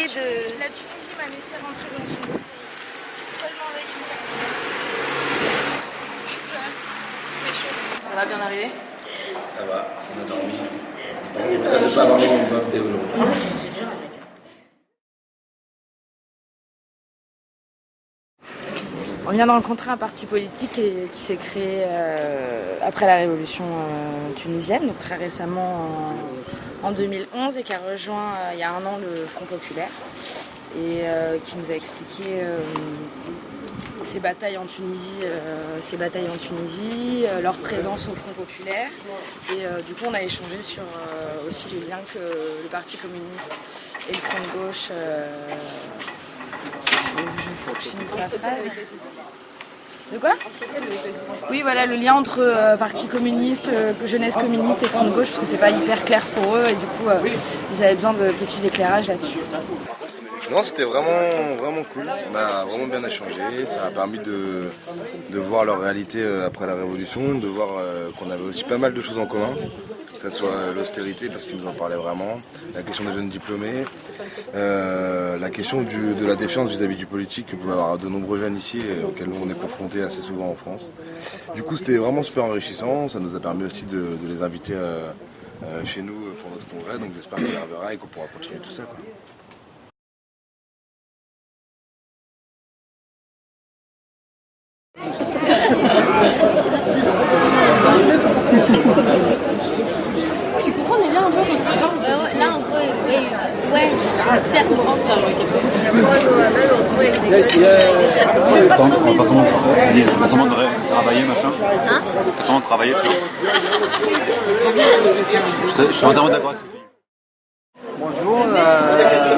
idée de... La Tunisie m'a laissé rentrer dans son pays, seulement avec une carte d'identité. Je suis là, il fait chaud. Ça va bien arriver? Ça va, on a dormi. On ne pas avoir le développement. On vient de rencontrer un parti politique qui s'est créé après la révolution tunisienne, donc très récemment en 2011, et qui a rejoint il y a un an le Front Populaire, et qui nous a expliqué ses batailles en Tunisie, leur présence au Front Populaire. Et du coup on a échangé sur aussi les liens que le Parti communiste et le Front de gauche... je finisse ma phrase. De quoi? Oui, voilà, le lien entre parti communiste, jeunesse communiste et Front de gauche, parce que c'est pas hyper clair pour eux, et du coup, ils avaient besoin de petits éclairages là-dessus. Non, c'était vraiment cool. On a vraiment bien échangé. Ça a permis de voir leur réalité après la Révolution, de voir qu'on avait aussi pas mal de choses en commun. Que ce soit l'austérité, parce qu'ils nous en parlaient vraiment, la question des jeunes diplômés, la question de la défiance vis-à-vis du politique que peuvent avoir de nombreux jeunes ici, auxquels nous on est confrontés assez souvent en France. Du coup, c'était vraiment super enrichissant. Ça nous a permis aussi de les inviter chez nous pour notre congrès. Donc j'espère qu'on y reverra et qu'on pourra continuer tout ça, quoi. Tu comprends, on est bien un peu quand tu parles. Là, en gros, ouais, je suis cercle. Façon de travailler, machin. Hein? Façon de travailler, tu vois. Je suis entièrement d'accord avec ça. Bonjour,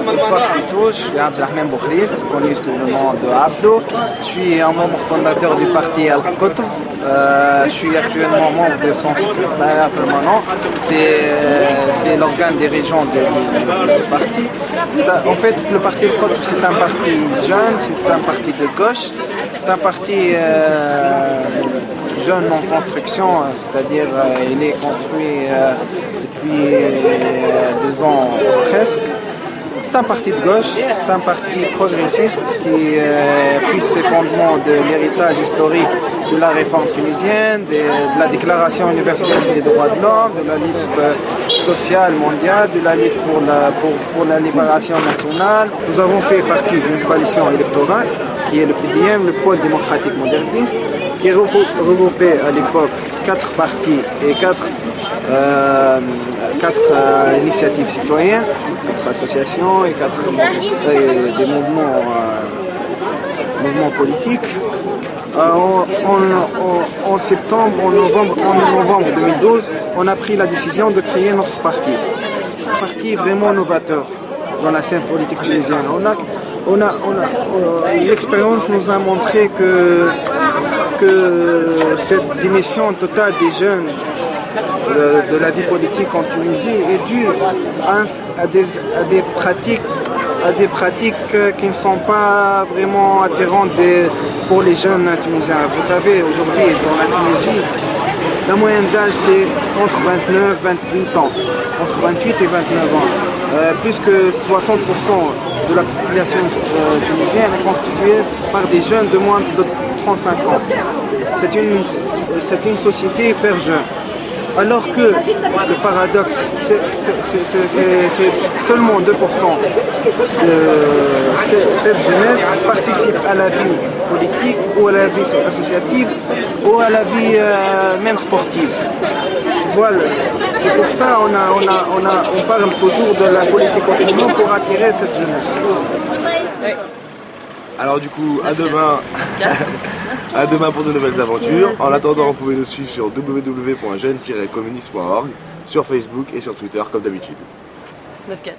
bonsoir plutôt, je suis Abdelrahman Boukhris, connu sous le nom de Abdo. Je suis un membre fondateur du parti Al-Qutb. Je suis actuellement membre de son secrétariat permanent. C'est l'organe dirigeant de ce parti. En fait, le parti Al-Qutb, c'est un parti jeune, c'est un parti de gauche. C'est un parti jeune en construction, c'est-à-dire il est construit depuis 2 ans presque. C'est un parti de gauche, c'est un parti progressiste qui puise ses fondements de l'héritage historique de la réforme tunisienne, de la déclaration universelle des droits de l'homme, de la lutte sociale mondiale, de la lutte pour la libération nationale. Nous avons fait partie d'une coalition électorale qui est le PDM, le Pôle démocratique moderniste, qui regroupait à l'époque 4 partis et 4 initiatives citoyennes, 4 associations et 4 des mouvements politiques. En septembre, en novembre 2012, on a pris la décision de créer notre parti. Un parti vraiment novateur dans la scène politique tunisienne. L'expérience nous a montré que cette dimension totale des jeunes de la vie politique en Tunisie est due à des pratiques qui ne sont pas vraiment attirantes pour les jeunes tunisiens. Vous savez, aujourd'hui, dans la Tunisie, la moyenne d'âge c'est entre 29 et 28 ans, entre 28 et 29 ans. Plus que 60% de la population tunisienne est constituée par des jeunes de moins de 35 ans. C'est une société hyper jeune. Alors que le paradoxe, c'est seulement 2% de cette jeunesse participe à la vie politique ou à la vie associative ou à la vie même sportive. Voilà, c'est pour ça qu'on on parle toujours de la politique autonome pour attirer cette jeunesse. Alors du coup, à demain. À demain pour de nouvelles aventures. En attendant, vous pouvez nous suivre sur www.jeune-communiste.org, sur Facebook et sur Twitter comme d'habitude. 9-4.